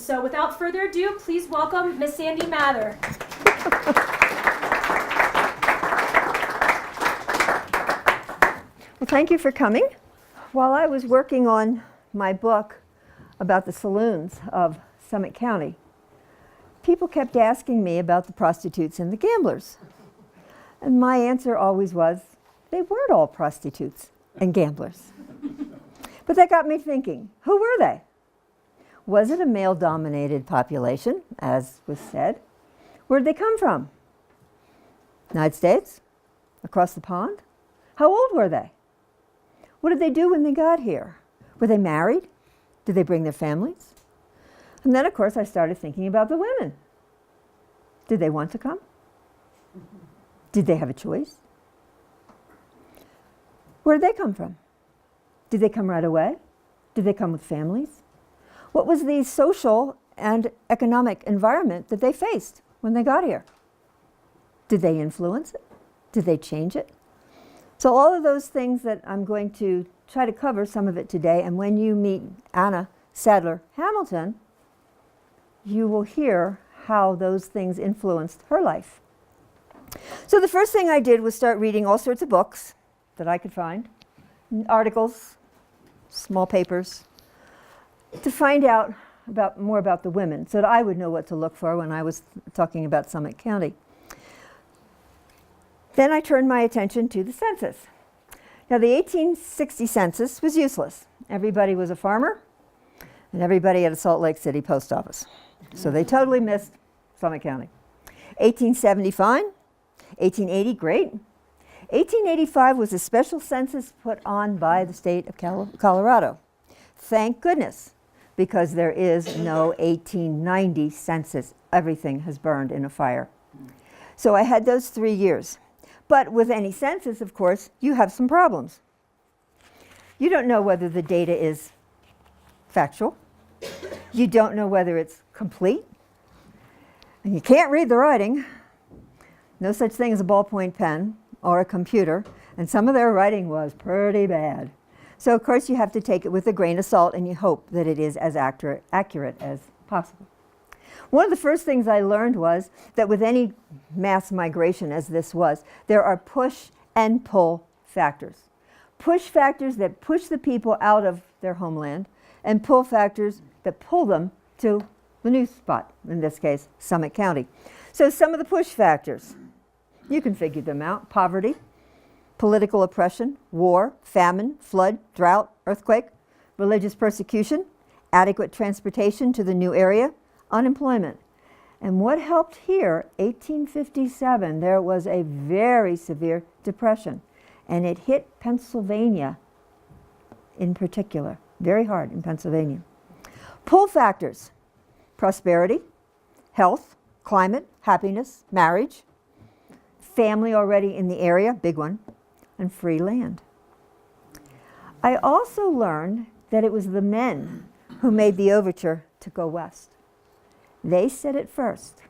So without further ado, please welcome Miss Sandie Mather. Well, thank you for coming. While I was working on my book about the saloons of Summit County, people kept asking me about the prostitutes and the gamblers. And my answer always was, they weren't all prostitutes and gamblers. But that got me thinking, who were they? Was it a male-dominated population, as was said? Where did they come from? United States? Across the pond? How old were they? What did they do when they got here? Were they married? Did they bring their families? And then, of course, I started thinking about the women. Did they want to come? Did they have a choice? Where did they come from? Did they come right away? Did they come with families? What was the social and economic environment that they faced when they got here? Did they influence it? Did they change it? So all of those things that I'm going to try to cover some of it today, and when you meet Anna Sadler Hamilton, you will hear how those things influenced her life. So the first thing I did was start reading all sorts of books that I could find, articles, small papers, to find out more about the women so that I would know what to look for when I was talking about Summit County. Then I turned my attention to the census. Now, the 1860 census was useless. Everybody was a farmer, and everybody at a Salt Lake City post office. So they totally missed Summit County. 1870, fine. 1880, great. 1885 was a special census put on by the state of Colorado. Thank goodness, because there is no 1890 census. Everything has burned in a fire. So I had those 3 years. But with any census, of course, you have some problems. You don't know whether the data is factual. You don't know whether it's complete. And you can't read the writing. No such thing as a ballpoint pen or a computer. And some of their writing was pretty bad. So, of course, you have to take it with a grain of salt, and you hope that it is as accurate as possible. One of the first things I learned was that with any mass migration, as this was, there are push and pull factors. Push factors that push the people out of their homeland, and pull factors that pull them to the new spot, in this case, Summit County. So some of the push factors, you can figure them out: poverty, political oppression, war, famine, flood, drought, earthquake, religious persecution, adequate transportation to the new area, unemployment. And what helped here, 1857, there was a very severe depression, and it hit Pennsylvania in particular, very hard in Pennsylvania. Pull factors: prosperity, health, climate, happiness, marriage, family already in the area, big one, and free land. I also learned that it was the men who made the overture to go west. They said it first.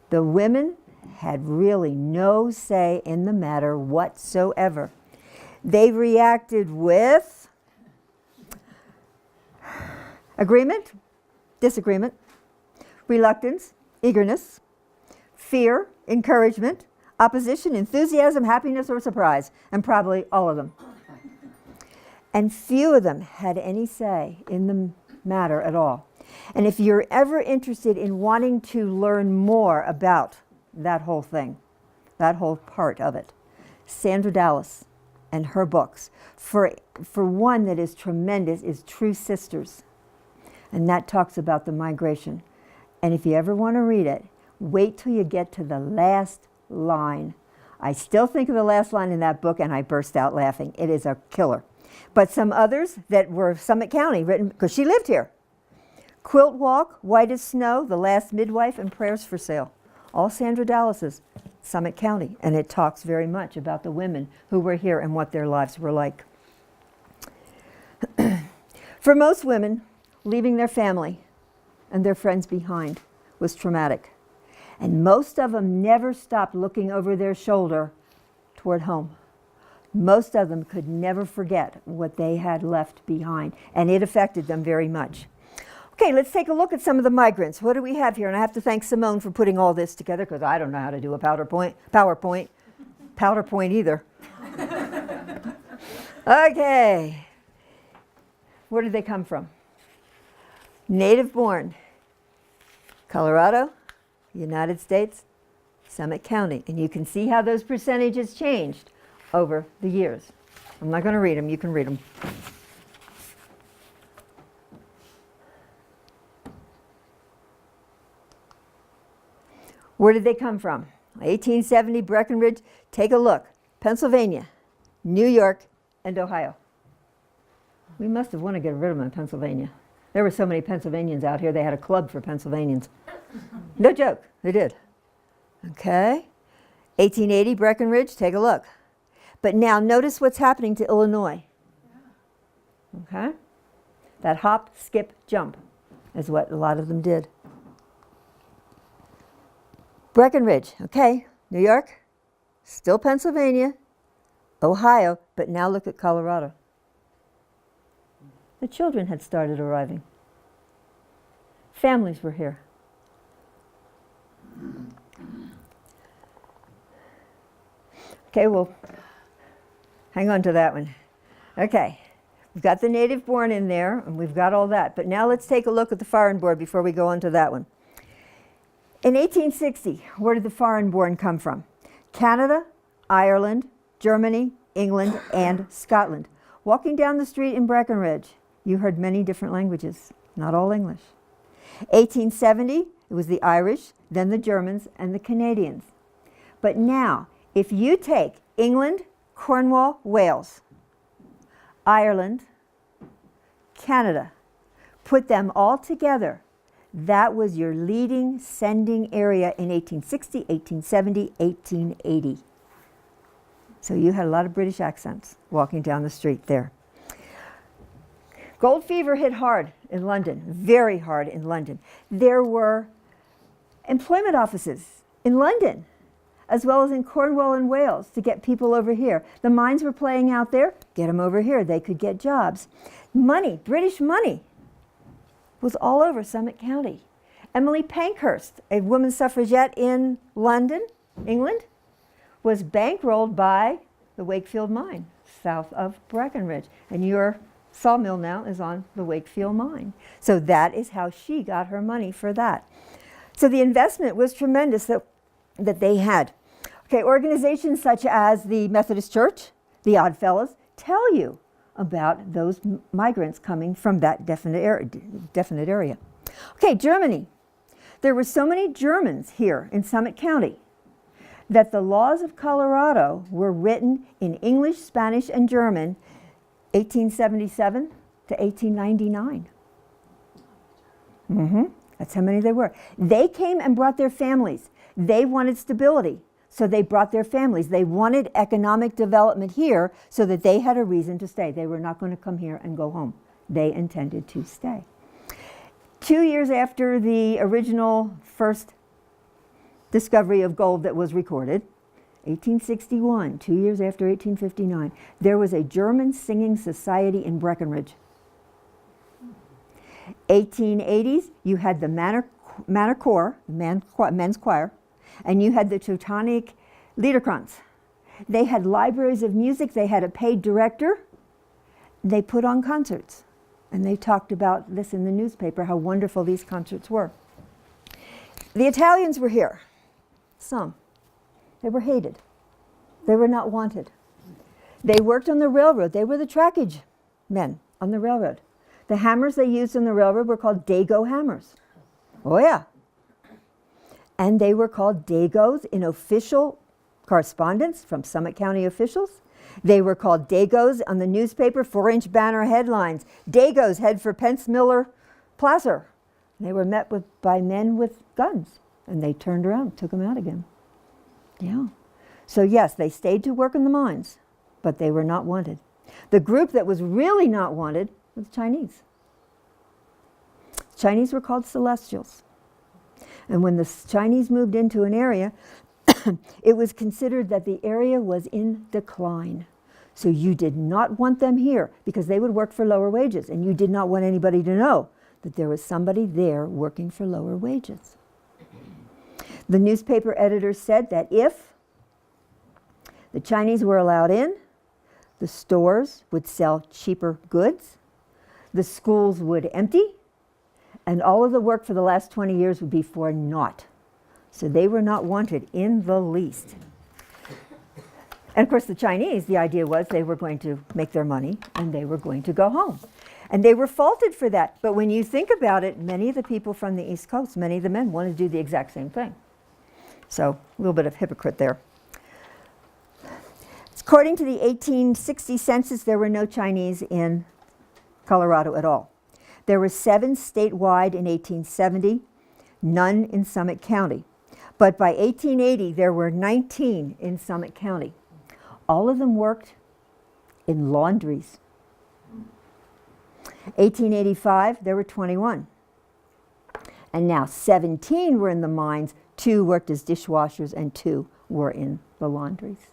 The women had really no say in the matter whatsoever. They reacted with agreement, disagreement, reluctance, eagerness, fear, encouragement, opposition, enthusiasm, happiness, or surprise, and probably all of them. And few of them had any say in the matter at all. And if you're ever interested in wanting to learn more about that whole thing, that whole part of it, Sandra Dallas and her books. For one that is tremendous is True Sisters. And that talks about the migration. And if you ever want to read it, wait till you get to the last line. I still think of the last line in that book, and I burst out laughing. It is a killer. But some others that were Summit County written, because she lived here. Quilt Walk, White as Snow, The Last Midwife, and Prayers for Sale. All Sandra Dallas's, Summit County. And it talks very much about the women who were here and what their lives were like. For most women, leaving their family and their friends behind was traumatic. And most of them never stopped looking over their shoulder toward home. Most of them could never forget what they had left behind, and it affected them very much. Okay, let's take a look at some of the migrants. What do we have here? And I have to thank Simone for putting all this together because I don't know how to do a PowerPoint either. Okay. Where did they come from? Native born. Colorado, United States, Summit County. And you can see how those percentages changed over the years. I'm not going to read them. You can read them. Where did they come from? 1870, Breckenridge. Take a look. Pennsylvania, New York, and Ohio. We must have wanted to get rid of them in Pennsylvania. There were so many Pennsylvanians out here, they had a club for Pennsylvanians. No joke, they did. Okay. 1880, Breckenridge. Take a look. But now notice what's happening to Illinois. Okay? That hop, skip, jump is what a lot of them did. Breckenridge, okay, New York, still Pennsylvania, Ohio, but now look at Colorado. The children had started arriving. Families were here. Okay, well, hang on to that one. Okay, we've got the native born in there, and we've got all that. But now let's take a look at the foreign born before we go on to that one. In 1860, where did the foreign born come from? Canada, Ireland, Germany, England, and Scotland. Walking down the street in Breckenridge, you heard many different languages, not all English. 1870, it was the Irish, then the Germans, and the Canadians. But now, if you take England, Cornwall, Wales, Ireland, Canada, put them all together, that was your leading sending area in 1860, 1870, 1880. So you had a lot of British accents walking down the street there. Gold fever hit hard in London, very hard in London. There were employment offices in London, as well as in Cornwall and Wales, to get people over here. The mines were playing out there, get them over here, they could get jobs. Money, British money, was all over Summit County. Emily Pankhurst, a woman suffragette in London, England, was bankrolled by the Wakefield mine, south of Breckenridge. And your sawmill now is on the Wakefield mine. So that is how she got her money for that. So the investment was tremendous that they had. Okay, organizations such as the Methodist Church, the Oddfellows, tell you about those migrants coming from that definite area. Okay, Germany. There were so many Germans here in Summit County that the laws of Colorado were written in English, Spanish, and German 1877 to 1899. That's how many there were. They came and brought their families. They wanted stability. So they brought their families. They wanted economic development here so that they had a reason to stay. They were not going to come here and go home. They intended to stay. 2 years after the original first discovery of gold that was recorded, 1861, 2 years after 1859, there was a German singing society in Breckenridge. 1880s, you had the Manor Corps, men's choir, and you had the Teutonic Liederkranz. They had libraries of music. They had a paid director. They put on concerts. And they talked about this in the newspaper, how wonderful these concerts were. The Italians were here. Some. They were hated. They were not wanted. They worked on the railroad. They were the trackage men on the railroad. The hammers they used on the railroad were called Dago hammers. Oh, yeah. And they were called Dagos in official correspondence from Summit County officials. They were called Dagos on the newspaper, 4-inch banner headlines. Dagos head for Pence Miller Placer. They were met by men with guns, and they turned around, took them out again. Yeah. So yes, they stayed to work in the mines, but they were not wanted. The group that was really not wanted was Chinese. Chinese were called Celestials. And when the Chinese moved into an area, it was considered that the area was in decline. So you did not want them here because they would work for lower wages, and you did not want anybody to know that there was somebody there working for lower wages. The newspaper editor said that if the Chinese were allowed in, the stores would sell cheaper goods, the schools would empty, and all of the work for the last 20 years would be for naught. So they were not wanted in the least. And of course the Chinese, the idea was they were going to make their money and they were going to go home. And they were faulted for that. But when you think about it, many of the people from the East Coast, many of the men want to do the exact same thing. So a little bit of hypocrite there. According to the 1860 census, there were no Chinese in Colorado at all. There were 7 statewide in 1870, none in Summit County. But by 1880, there were 19 in Summit County. All of them worked in laundries. 1885, there were 21. And now 17 were in the mines, 2 worked as dishwashers, and 2 were in the laundries.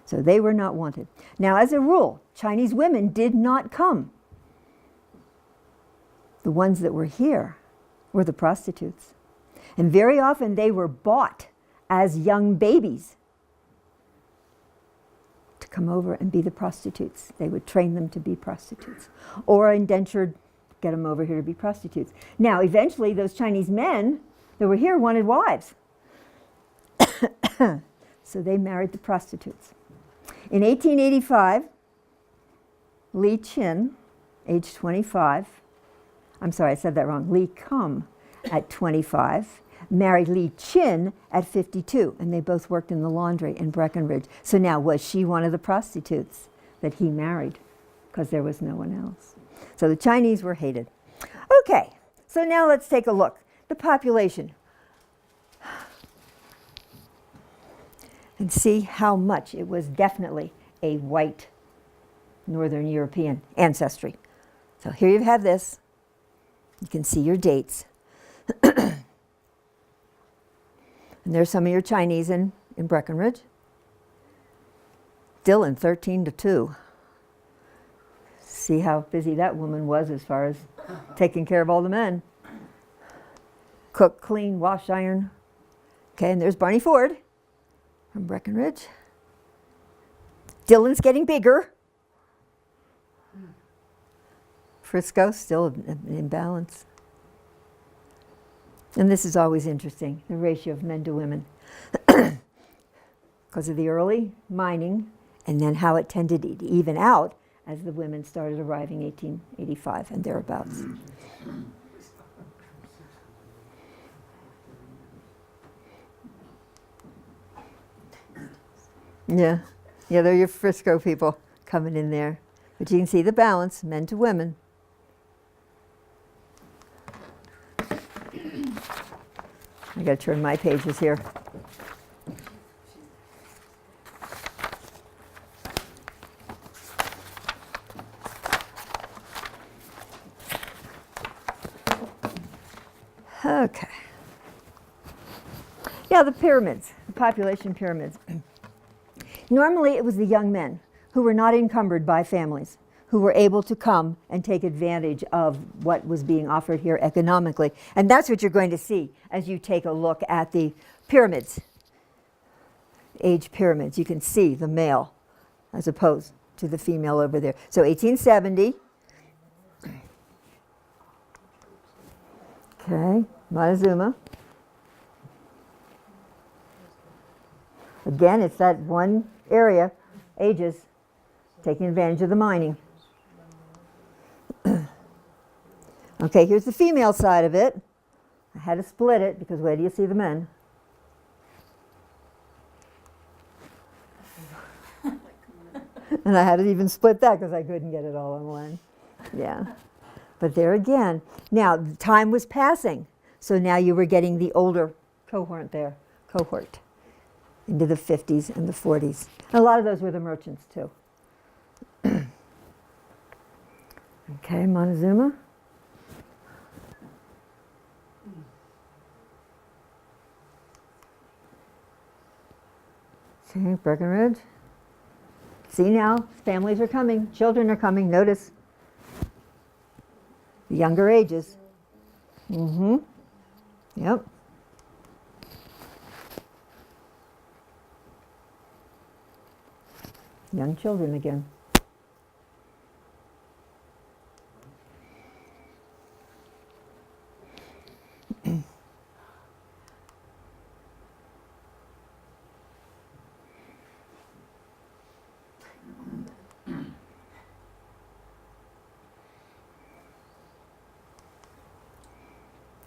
So they were not wanted. Now, as a rule, Chinese women did not come. The ones that were here were the prostitutes. And very often they were bought as young babies to come over and be the prostitutes. They would train them to be prostitutes. Or indentured, get them over here to be prostitutes. Now, eventually, those Chinese men that were here wanted wives. So they married the prostitutes. In 1885, Li Chin, age 25, I'm sorry, I said that wrong. Li Kum, at 25, married Li Chin at 52, and they both worked in the laundry in Breckenridge. So now, was she one of the prostitutes that he married? Because there was no one else. So the Chinese were hated. Okay, so now let's take a look. The population. And see how much it was definitely a white Northern European ancestry. So here you have this. You can see your dates. And there's some of your Chinese in Breckenridge. Dylan, 13-2. See how busy that woman was as far as taking care of all the men. Cook, clean, wash, iron. Okay, and there's Barney Ford from Breckenridge. Dylan's getting bigger. Frisco, still an imbalance. And this is always interesting, the ratio of men to women. Because of the early mining and then how it tended to even out as the women started arriving 1885 and thereabouts. Yeah, they're your Frisco people coming in there. But you can see the balance, men to women. I got to turn my pages here. Okay. Yeah, the pyramids, the population pyramids. Normally it was the young men who were not encumbered by families, who were able to come and take advantage of what was being offered here economically. And that's what you're going to see as you take a look at the pyramids, age pyramids. You can see the male as opposed to the female over there. So 1870. Okay, Montezuma. Again, it's that one area, ages, taking advantage of the mining. Okay, here's the female side of it. I had to split it because where do you see the men? And I had to even split that because I couldn't get it all on one. Yeah. But there again. Now, the time was passing. So now you were getting the older cohort there, into the 50s and the 40s. And a lot of those were the merchants too. Okay, Montezuma. Okay, Breckenridge. See now, families are coming, children are coming, notice. The younger ages. Mm-hmm. Yep. Young children again.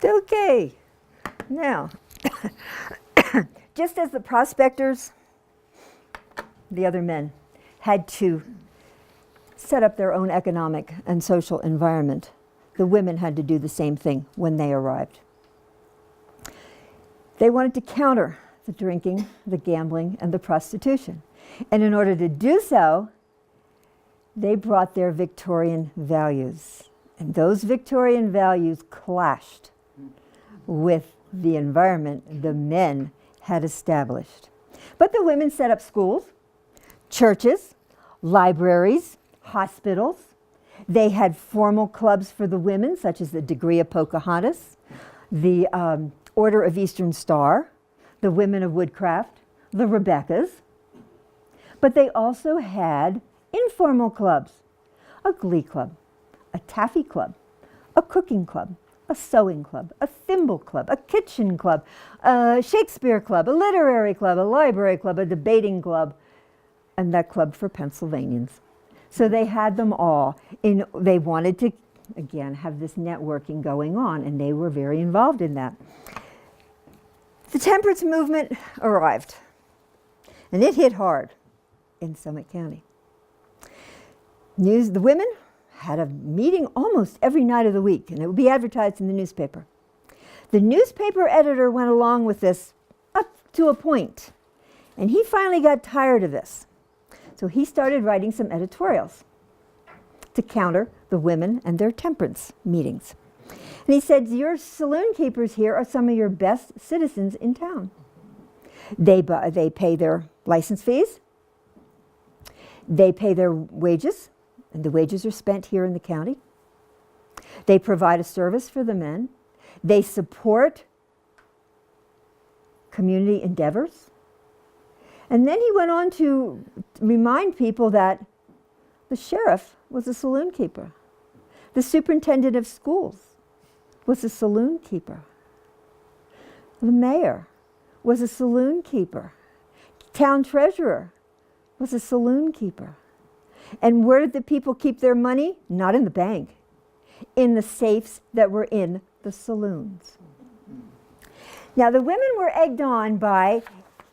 Okay. Now, just as the prospectors, the other men, had to set up their own economic and social environment, the women had to do the same thing when they arrived. They wanted to counter the drinking, the gambling, and the prostitution. And in order to do so, they brought their Victorian values. And those Victorian values clashed with the environment the men had established. But the women set up schools, churches, libraries, hospitals. They had formal clubs for the women, such as the Degree of Pocahontas, the Order of Eastern Star, the Women of Woodcraft, the Rebeccas. But they also had informal clubs, a glee club, a taffy club, a cooking club, a sewing club, a thimble club, a kitchen club, a Shakespeare club, a literary club, a library club, a debating club, and that club for Pennsylvanians. So they had them all. They wanted to, again, have this networking going on, and they were very involved in that. The Temperance Movement arrived, and it hit hard in Summit County. The women had a meeting almost every night of the week, and it would be advertised in the newspaper. The newspaper editor went along with this up to a point, and he finally got tired of this. So he started writing some editorials to counter the women and their temperance meetings. And he said, your saloon keepers here are some of your best citizens in town. They pay their license fees. They pay their wages, and the wages are spent here in the county. They provide a service for the men. They support community endeavors. And then he went on to remind people that the sheriff was a saloon keeper. The superintendent of schools was a saloon keeper. The mayor was a saloon keeper. Town treasurer was a saloon keeper. And where did the people keep their money? Not in the bank, in the safes that were in the saloons. Now, the women were egged on by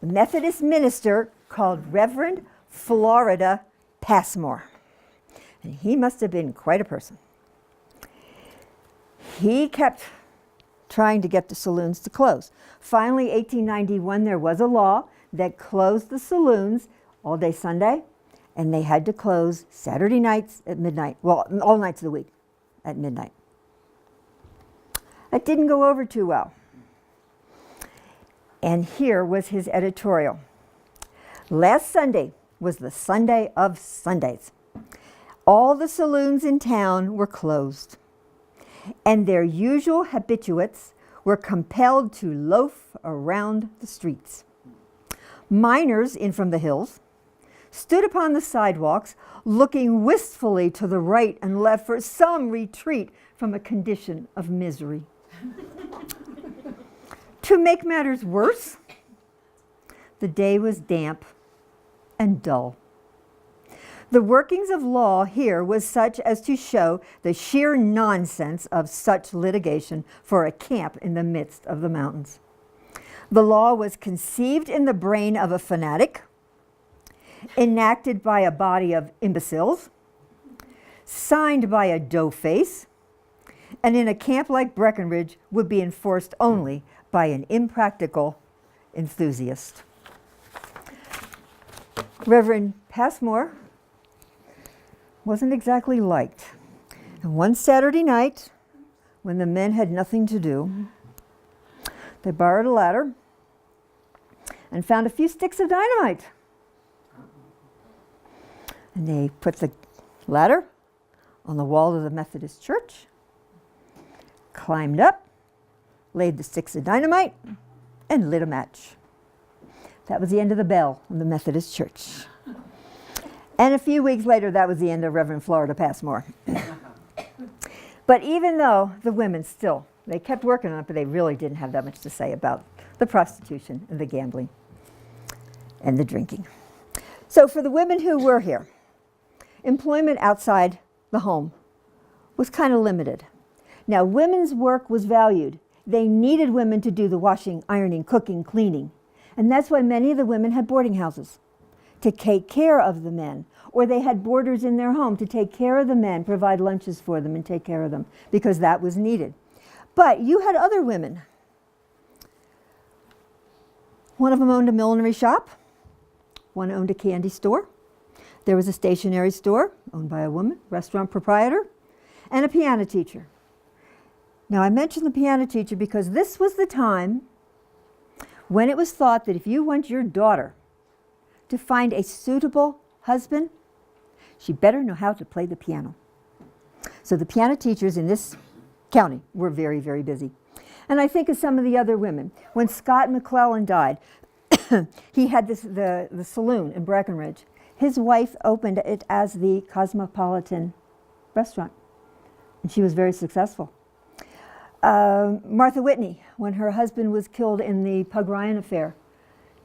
a Methodist minister called Reverend Florida Passmore. And he must have been quite a person. He kept trying to get the saloons to close. Finally, 1891, there was a law that closed the saloons all day Sunday, and they had to close Saturday nights at midnight. Well, all nights of the week at midnight. That didn't go over too well. And here was his editorial. Last Sunday was the Sunday of Sundays. All the saloons in town were closed, and their usual habituates were compelled to loaf around the streets. Miners in from the hills stood upon the sidewalks, looking wistfully to the right and left for some retreat from a condition of misery. To make matters worse, the day was damp and dull. The workings of law here was such as to show the sheer nonsense of such litigation for a camp in the midst of the mountains. The law was conceived in the brain of a fanatic, enacted by a body of imbeciles, signed by a doughface, and in a camp like Breckenridge would be enforced only by an impractical enthusiast. Reverend Passmore wasn't exactly liked. And one Saturday night, when the men had nothing to do, they borrowed a ladder and found a few sticks of dynamite. And they put the ladder on the wall of the Methodist church, climbed up, laid the sticks of dynamite, and lit a match. That was the end of the bell in the Methodist Church. And a few weeks later, that was the end of Reverend Florida Passmore. But even though the women still, they kept working on it, but they really didn't have that much to say about the prostitution and the gambling and the drinking. So for the women who were here, employment outside the home was kind of limited. Now, women's work was valued. They needed women to do the washing, ironing, cooking, cleaning. And that's why many of the women had boarding houses to take care of the men. Or they had boarders in their home to take care of the men, provide lunches for them and take care of them, because that was needed. But you had other women. One of them owned a millinery shop. One owned a candy store. There was a stationery store owned by a woman, restaurant proprietor, and a piano teacher. Now, I mentioned the piano teacher because this was the time when it was thought that if you want your daughter to find a suitable husband, she better know how to play the piano. So the piano teachers in this county were very, very busy. And I think of some of the other women. When Scott McClellan died, he had the saloon in Breckenridge. His wife opened it as the Cosmopolitan restaurant, and she was very successful. Martha Whitney, when her husband was killed in the Pug Ryan affair,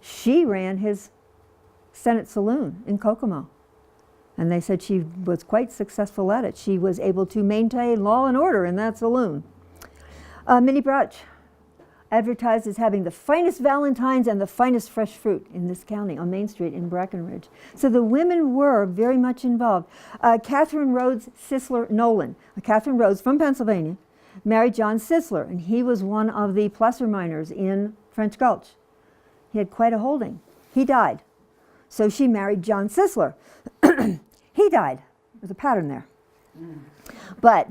she ran his Senate Saloon in Kokomo. And they said she was quite successful at it. She was able to maintain law and order in that saloon. Minnie Brutch advertised as having the finest valentines and the finest fresh fruit in this county on Main Street in Breckenridge. So the women were very much involved. Catherine Rhodes Sisler Nolan, Catherine Rhodes from Pennsylvania, married John Sisler, and he was one of the placer miners in French Gulch. He had quite a holding. He died. So she married John Sisler. He died. There's a pattern there. But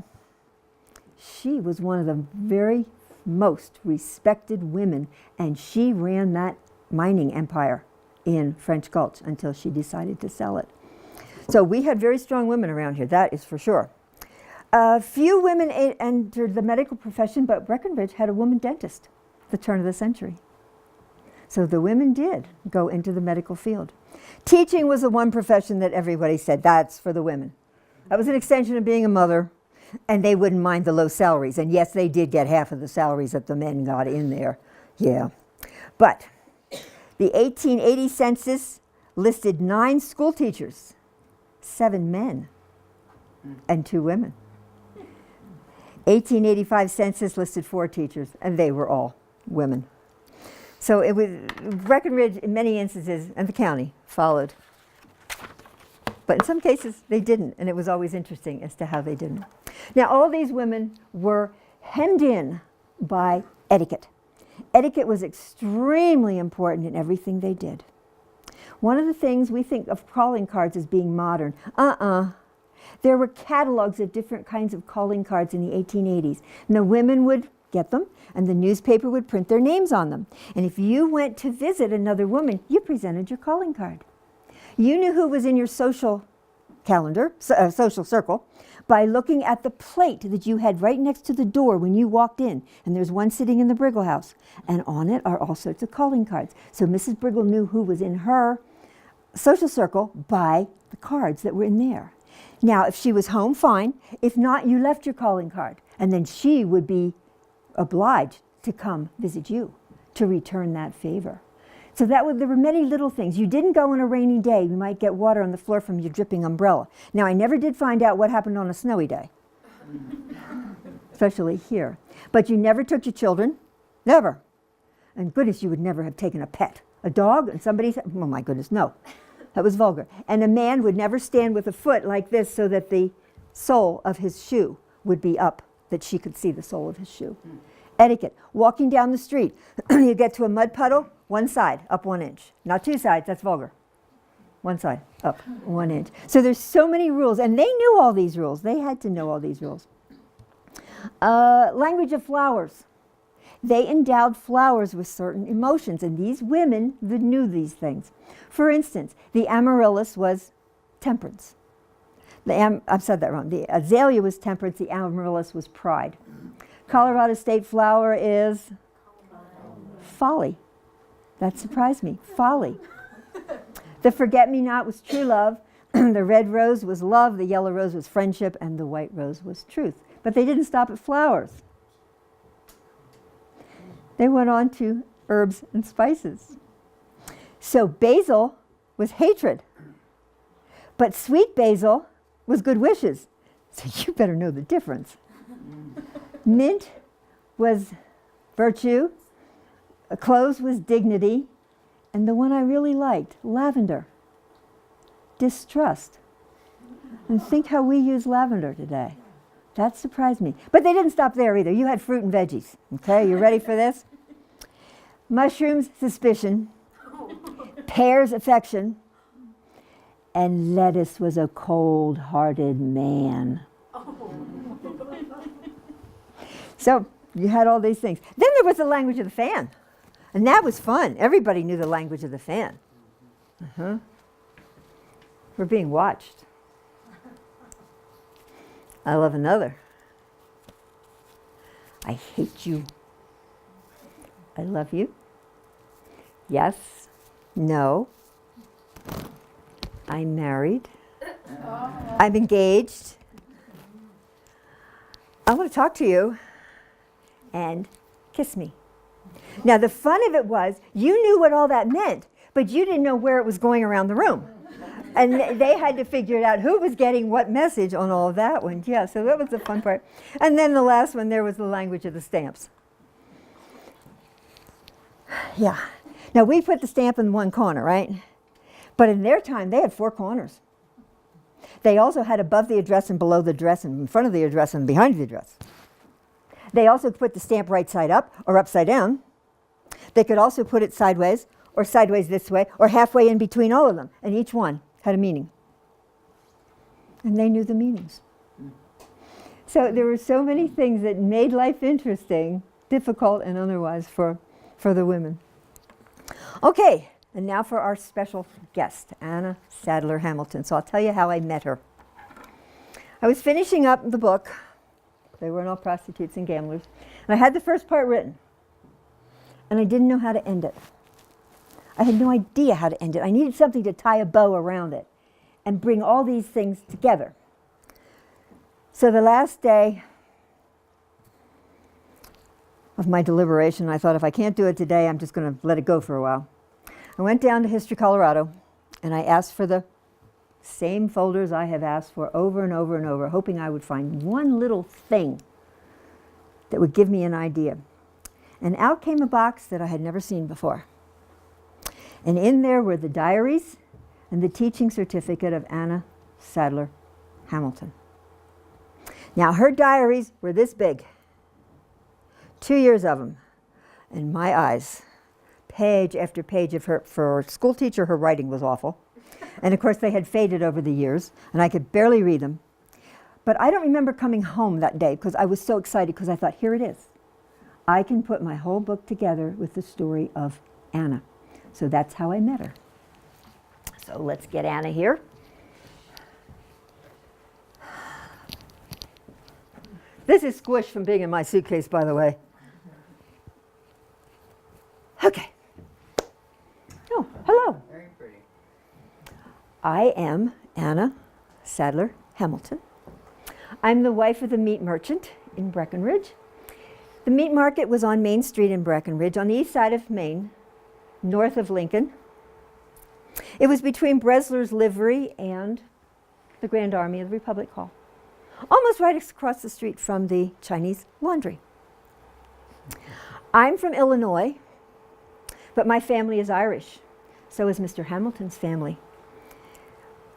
she was one of the very most respected women, and she ran that mining empire in French Gulch until she decided to sell it. So we had very strong women around here, that is for sure. Few women entered the medical profession, but Breckenridge had a woman dentist at the turn of the century. So the women did go into the medical field. Teaching was the one profession that everybody said, that's for the women. That was an extension of being a mother, and they wouldn't mind the low salaries. And yes, they did get half of the salaries that the men got in there. Yeah. But the 1880 census listed 9 school teachers, 7 men, and 2 women. 1885 census listed 4 teachers, and they were all women. So it was Breckenridge, in many instances, and the county followed. But in some cases, they didn't, and it was always interesting as to how they didn't. Now, all these women were hemmed in by etiquette. Etiquette was extremely important in everything they did. One of the things we think of calling cards as being modern. There were catalogs of different kinds of calling cards in the 1880s, and the women would get them, and the newspaper would print their names on them. And if you went to visit another woman, you presented your calling card. You knew who was in your social calendar, social circle, by looking at the plate that you had right next to the door when you walked in. And there's one sitting in the Briggle house, and on it are all sorts of calling cards. So Mrs. Briggle knew who was in her social circle by the cards that were in there. Now, if she was home, fine. If not, you left your calling card, and then she would be obliged to come visit you to return that favor. So there were many little things. You didn't go on a rainy day. You might get water on the floor from your dripping umbrella. Now, I never did find out what happened on a snowy day, especially here. But you never took your children, never. And goodness, you would never have taken a pet. A dog and somebody said, oh my goodness, no. That was vulgar. And a man would never stand with a foot like this so that the sole of his shoe would be up, that she could see the sole of his shoe. Etiquette. Walking down the street, you get to a mud puddle, one side, up 1 inch. Not 2 sides, that's vulgar. One side, up 1 inch. So there's so many rules, and they knew all these rules. They had to know all these rules. Language of flowers. They endowed flowers with certain emotions, and these women knew these things. For instance, the amaryllis was temperance. I've said that wrong. The azalea was temperance, the amaryllis was pride. Colorado state flower is folly. That surprised me. Folly. The forget-me-not was true love. The red rose was love. The yellow rose was friendship. And the white rose was truth. But they didn't stop at flowers. They went on to herbs and spices. So basil was hatred. But sweet basil was good wishes. So you better know the difference. Mint was virtue. Cloves was dignity. And the one I really liked, lavender, distrust. And think how we use lavender today. That surprised me. But they didn't stop there either. You had fruit and veggies. Okay, you ready for this? Mushrooms, suspicion. Pears, affection. And lettuce was a cold-hearted man. So you had all these things. Then there was the language of the fan. And that was fun. Everybody knew the language of the fan. We're being watched. I love another. I hate you. I love you. Yes. No. I'm married. I'm engaged. I want to talk to you. And kiss me. Now, the fun of it was, you knew what all that meant, but you didn't know where it was going around the room. And they had to figure it out who was getting what message on all of that one. Yeah, so that was the fun part. And then the last one, there was the language of the stamps. Yeah. Now, we put the stamp in one corner, right? But in their time, they had 4 corners. They also had above the address and below the address and in front of the address and behind the address. They also put the stamp right side up or upside down. They could also put it sideways or sideways this way or halfway in between all of them. And each one had a meaning. And they knew the meanings. So there were so many things that made life interesting, difficult and otherwise for the women. Okay, and now for our special guest, Anna Sadler Hamilton. So I'll tell you how I met her. I was finishing up the book. They weren't all prostitutes and gamblers. And I had the first part written. And I didn't know how to end it. I had no idea how to end it. I needed something to tie a bow around it and bring all these things together. So the last day of my deliberation, I thought if I can't do it today, I'm just going to let it go for a while. I went down to History, Colorado, and I asked for the same folders I have asked for over and over and over, hoping I would find one little thing that would give me an idea. And out came a box that I had never seen before. And in there were the diaries and the teaching certificate of Anna Sadler Hamilton. Now, her diaries were this big, 2 years of them, and my eyes, page after page of her. For a school teacher, her writing was awful. And of course, they had faded over the years, and I could barely read them. But I don't remember coming home that day because I was so excited because I thought, here it is. I can put my whole book together with the story of Anna. So that's how I met her. So let's get Anna here. This is squished from being in my suitcase, by the way. Okay. Oh, hello. Very pretty. I am Anna Sadler Hamilton. I'm the wife of the meat merchant in Breckenridge. The meat market was on Main Street in Breckenridge, on the east side of Maine, north of Lincoln. It was between Bresler's Livery and the Grand Army of the Republic Hall, almost right across the street from the Chinese Laundry. I'm from Illinois, but my family is Irish. So is Mr. Hamilton's family.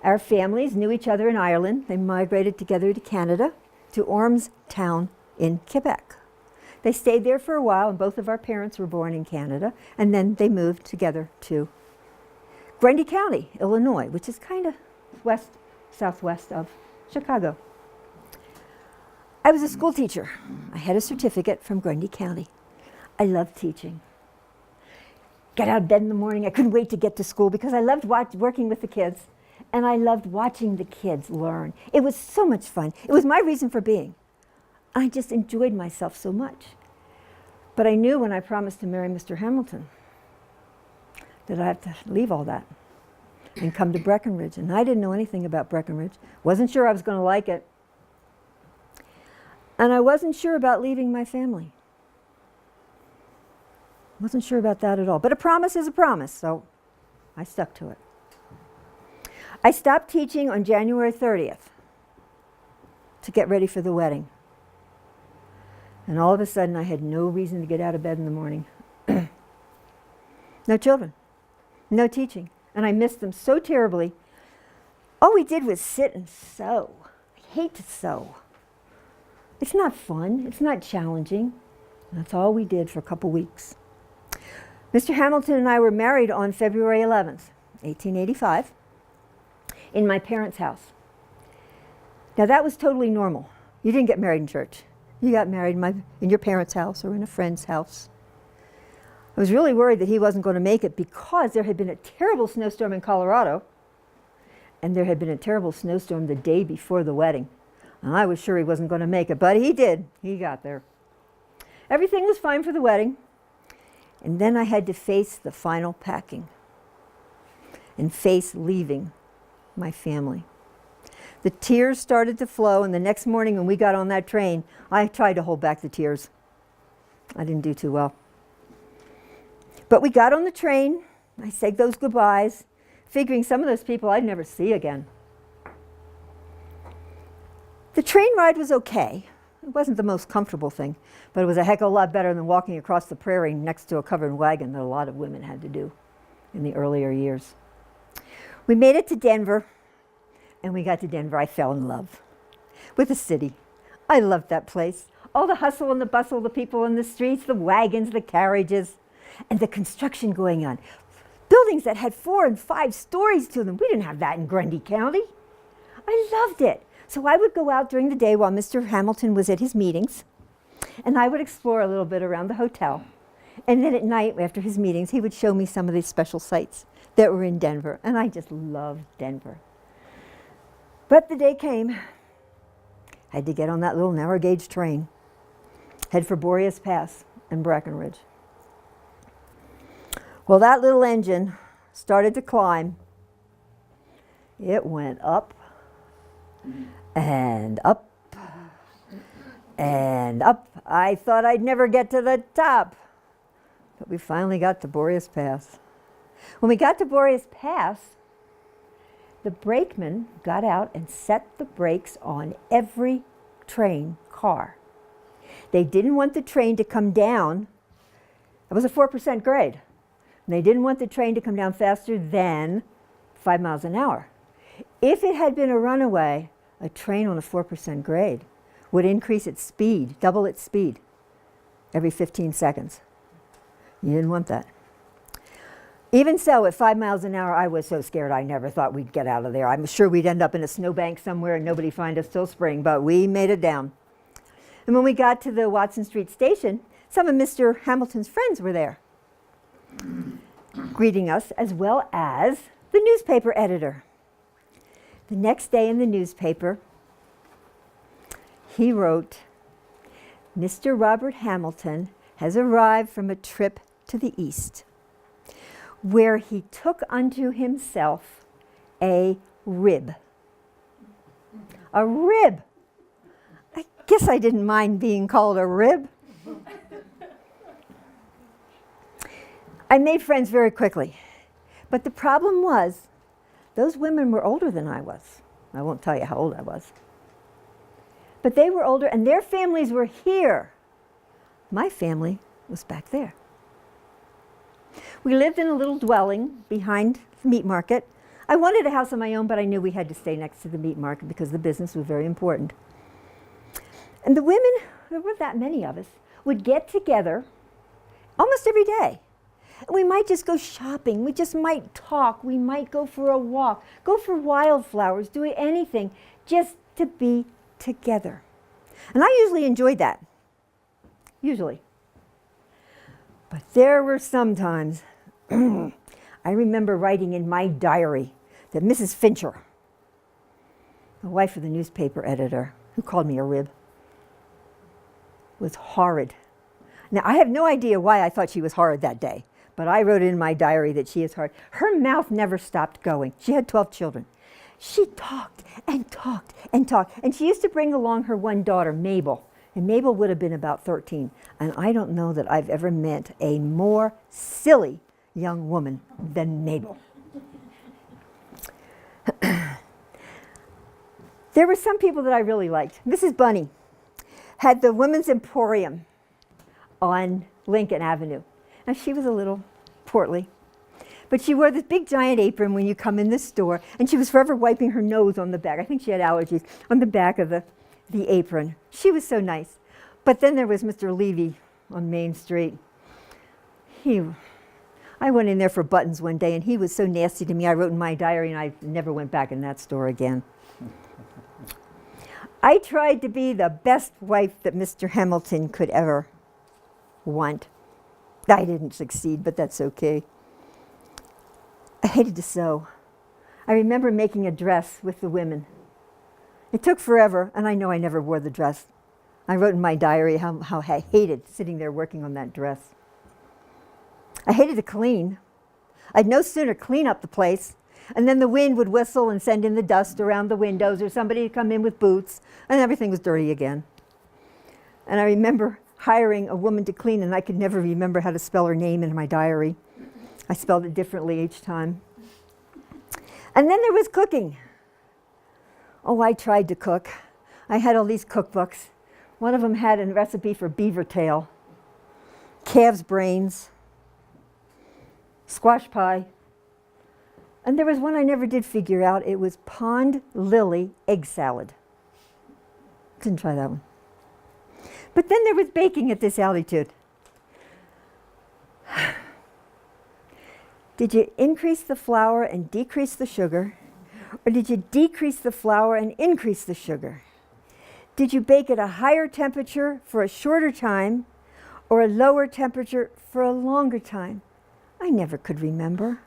Our families knew each other in Ireland. They migrated together to Canada, to Ormstown in Quebec. They stayed there for a while, and both of our parents were born in Canada, and then they moved together to Grundy County, Illinois, which is kind of southwest of Chicago. I was a school teacher. I had a certificate from Grundy County. I loved teaching. Get out of bed in the morning. I couldn't wait to get to school because I loved working with the kids, and I loved watching the kids learn. It was so much fun. It was my reason for being. I just enjoyed myself so much. But I knew when I promised to marry Mr. Hamilton that I had to leave all that and come to Breckenridge. And I didn't know anything about Breckenridge. Wasn't sure I was going to like it. And I wasn't sure about leaving my family. Wasn't sure about that at all. But a promise is a promise, so I stuck to it. I stopped teaching on January 30th to get ready for the wedding. And all of a sudden, I had no reason to get out of bed in the morning. No children, no teaching. And I missed them so terribly. All we did was sit and sew. I hate to sew. It's not fun. It's not challenging. That's all we did for a couple weeks. Mr. Hamilton and I were married on February 11th, 1885, in my parents' house. Now, that was totally normal. You didn't get married in church. You got married in your parents' house or in a friend's house. I was really worried that he wasn't going to make it because there had been a terrible snowstorm in Colorado, and there had been a terrible snowstorm the day before the wedding. And I was sure he wasn't going to make it, but he did. He got there. Everything was fine for the wedding. And then I had to face the final packing and face leaving my family. The tears started to flow, and the next morning when we got on that train, I tried to hold back the tears. I didn't do too well. But we got on the train. I said those goodbyes, figuring some of those people I'd never see again. The train ride was okay. It wasn't the most comfortable thing, but it was a heck of a lot better than walking across the prairie next to a covered wagon that a lot of women had to do in the earlier years. We made it to Denver, and we got to Denver. I fell in love with the city. I loved that place. All the hustle and the bustle, the people in the streets, the wagons, the carriages, and the construction going on. Buildings that had 4 and 5 stories to them. We didn't have that in Grundy County. I loved it. So I would go out during the day while Mr. Hamilton was at his meetings, and I would explore a little bit around the hotel. And then at night, after his meetings, he would show me some of these special sites that were in Denver, and I just loved Denver. But the day came. I had to get on that little narrow gauge train, head for Boreas Pass and Breckenridge. Well, that little engine started to climb. It went up and up and up. I thought I'd never get to the top, but we finally got to Boreas Pass. When we got to Boreas Pass, the brakeman got out and set the brakes on every train car. They didn't want the train to come down. It was a 4% grade. And they didn't want the train to come down faster than 5 miles an hour. If it had been a runaway, a train on a 4% grade would increase its speed, double its speed, every 15 seconds. You didn't want that. Even so, at 5 miles an hour, I was so scared I never thought we'd get out of there. I'm sure we'd end up in a snowbank somewhere and nobody find us till spring, but we made it down. And when we got to the Watson Street station, some of Mr. Hamilton's friends were there, greeting us, as well as the newspaper editor. The next day in the newspaper, he wrote, "Mr. Robert Hamilton has arrived from a trip to the East, where he took unto himself a rib." A rib! I guess I didn't mind being called a rib. I made friends very quickly, but the problem was those women were older than I was. I won't tell you how old I was. But they were older, and their families were here. My family was back there. We lived in a little dwelling behind the meat market. I wanted a house of my own, but I knew we had to stay next to the meat market because the business was very important. And the women, there weren't that many of us, would get together almost every day. And we might just go shopping. We just might talk. We might go for a walk, go for wildflowers, do anything just to be together. And I usually enjoyed that. Usually. But there were some times, I remember writing in my diary that Mrs. Fincher, the wife of the newspaper editor, who called me a rib, was horrid. Now, I have no idea why I thought she was horrid that day, but I wrote in my diary that she is horrid. Her mouth never stopped going. She had 12 children. She talked and talked and talked. And she used to bring along her one daughter, Mabel. And Mabel would have been about 13. And I don't know that I've ever met a more silly young woman than Mabel. There were some people that I really liked. Mrs. Bunny had the Women's Emporium on Lincoln Avenue. Now, she was a little portly, but she wore this big giant apron when you come in the store, and she was forever wiping her nose on the back. I think she had allergies on the back of the apron. She was so nice. But then there was Mr. Levy on Main Street. I went in there for buttons one day, and he was so nasty to me, I wrote in my diary, and I never went back in that store again. I tried to be the best wife that Mr. Hamilton could ever want. I didn't succeed, but that's okay. I hated to sew. I remember making a dress with the women. It took forever, and I know I never wore the dress. I wrote in my diary how I hated sitting there working on that dress. I hated to clean. I'd no sooner clean up the place, and then the wind would whistle and send in the dust around the windows, or somebody would come in with boots, and everything was dirty again. And I remember hiring a woman to clean, and I could never remember how to spell her name in my diary. I spelled it differently each time. And then there was cooking. Oh, I tried to cook. I had all these cookbooks. One of them had a recipe for beaver tail, calf's brains, squash pie. And there was one I never did figure out. It was pond lily egg salad. Didn't try that one. But then there was baking at this altitude. Did you increase the flour and decrease the sugar? Or did you decrease the flour and increase the sugar? Did you bake at a higher temperature for a shorter time or a lower temperature for a longer time? I never could remember.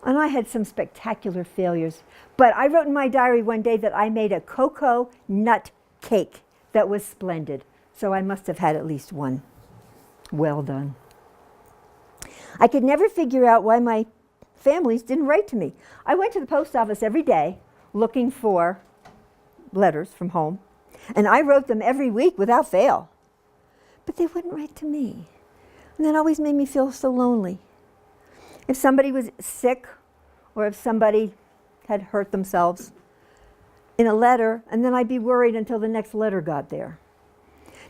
And I had some spectacular failures. But I wrote in my diary one day that I made a cocoa nut cake that was splendid. So I must have had at least one. Well done. I could never figure out why my families didn't write to me. I went to the post office every day looking for letters from home. And I wrote them every week without fail. But they wouldn't write to me. And that always made me feel so lonely. If somebody was sick or if somebody had hurt themselves in a letter, and then I'd be worried until the next letter got there.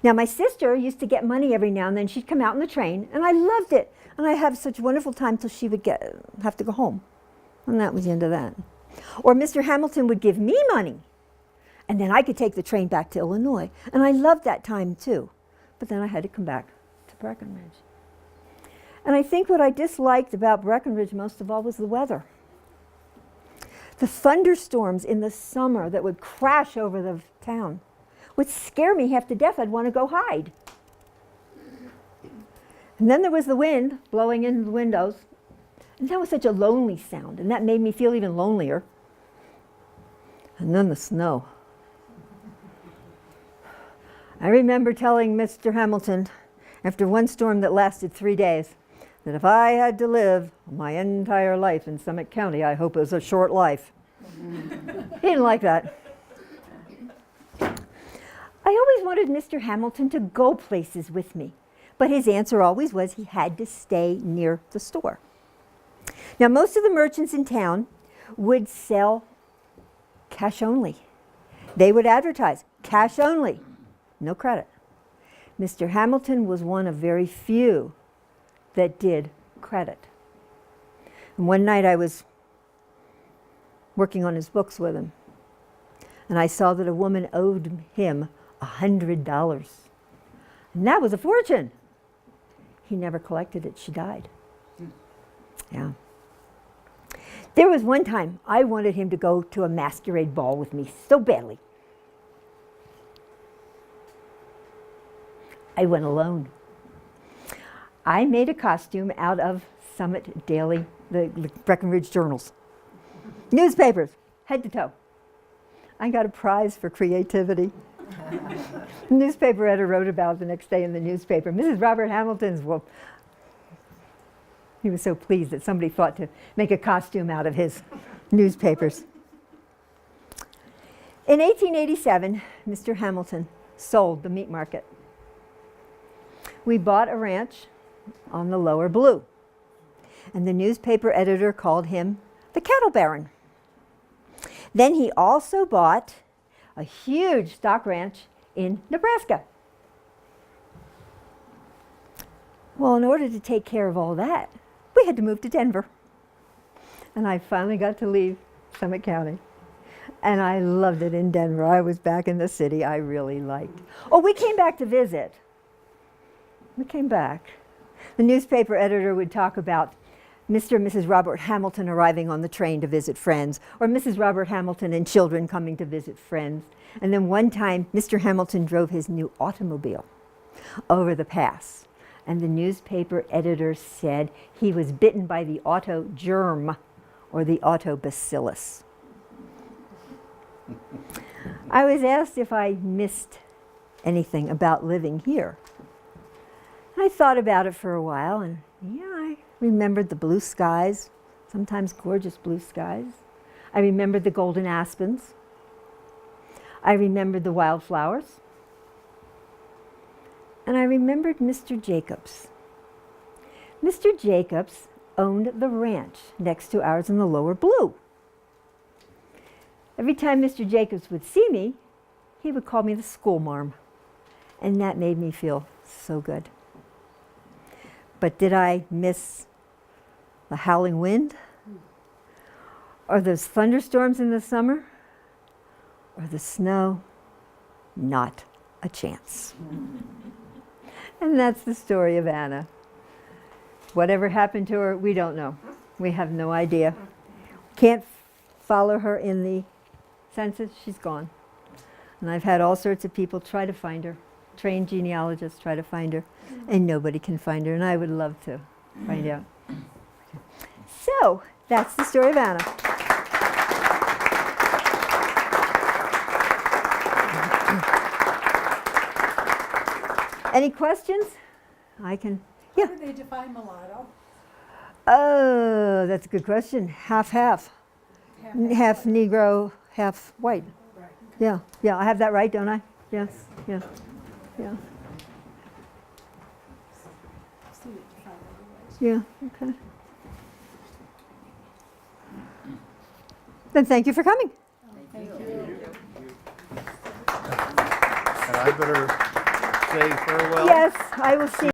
Now, my sister used to get money every now and then. She'd come out on the train, and I loved it. And I'd have such a wonderful time till she would have to go home. And that was the end of that. Or Mr. Hamilton would give me money, and then I could take the train back to Illinois. And I loved that time, too. But then I had to come back to Breckenridge. And I think what I disliked about Breckenridge most of all was the weather. The thunderstorms in the summer that would crash over the town would scare me half to death. I'd want to go hide. And then there was the wind blowing in the windows. And that was such a lonely sound, and that made me feel even lonelier. And then the snow. I remember telling Mr. Hamilton, after one storm that lasted 3 days, that if I had to live my entire life in Summit County, I hope it was a short life. He didn't like that. I always wanted Mr. Hamilton to go places with me, but his answer always was he had to stay near the store. Now, most of the merchants in town would sell cash only. They would advertise cash only, no credit. Mr. Hamilton was one of very few that did credit. And one night I was working on his books with him, and I saw that a woman owed him $100. And that was a fortune. He never collected it. She died. Yeah. There was one time I wanted him to go to a masquerade ball with me so badly. I went alone. I made a costume out of Summit Daily, the Breckenridge journals, newspapers, head to toe. I got a prize for creativity. The newspaper editor wrote about it the next day in the newspaper. Mrs. Robert Hamilton's, well, he was so pleased that somebody thought to make a costume out of his newspapers. In 1887, Mr. Hamilton sold the meat market. We bought a ranch on the lower Blue, and the newspaper editor called him the cattle baron. Then he also bought a huge stock ranch in Nebraska. Well, in order to take care of all that, we had to move to Denver. And I finally got to leave Summit County. And I loved it in Denver. I was back in the city I really liked. Oh, we came back to visit. We came back. The newspaper editor would talk about Mr. and Mrs. Robert Hamilton arriving on the train to visit friends, or Mrs. Robert Hamilton and children coming to visit friends. And then one time, Mr. Hamilton drove his new automobile over the pass. And the newspaper editor said he was bitten by the auto germ, or the auto bacillus. I was asked if I missed anything about living here. I thought about it for a while, and yeah, I remembered the blue skies, sometimes gorgeous blue skies. I remembered the golden aspens. I remembered the wildflowers. And I remembered Mr. Jacobs. Mr. Jacobs owned the ranch next to ours in the lower Blue. Every time Mr. Jacobs would see me, he would call me the schoolmarm. And that made me feel so good. But did I miss the howling wind? Or those thunderstorms in the summer? Or the snow? Not a chance. And that's the story of Anna. Whatever happened to her, we don't know. We have no idea. Can't follow her in the census. She's gone. And I've had all sorts of people try to find her. Trained genealogists try to find her. And nobody can find her. And I would love to find out. So, that's the story of Anna. Any questions? I can. Yeah. How do they define mulatto? Oh, that's a good question. Half-half. Half Negro, half white. Right. Yeah, yeah. I have that right, don't I? Yes, yeah, yeah. See it defined other ways. Yeah, okay. Then thank you for coming. Thank you. And I better say farewell. Yes, I will see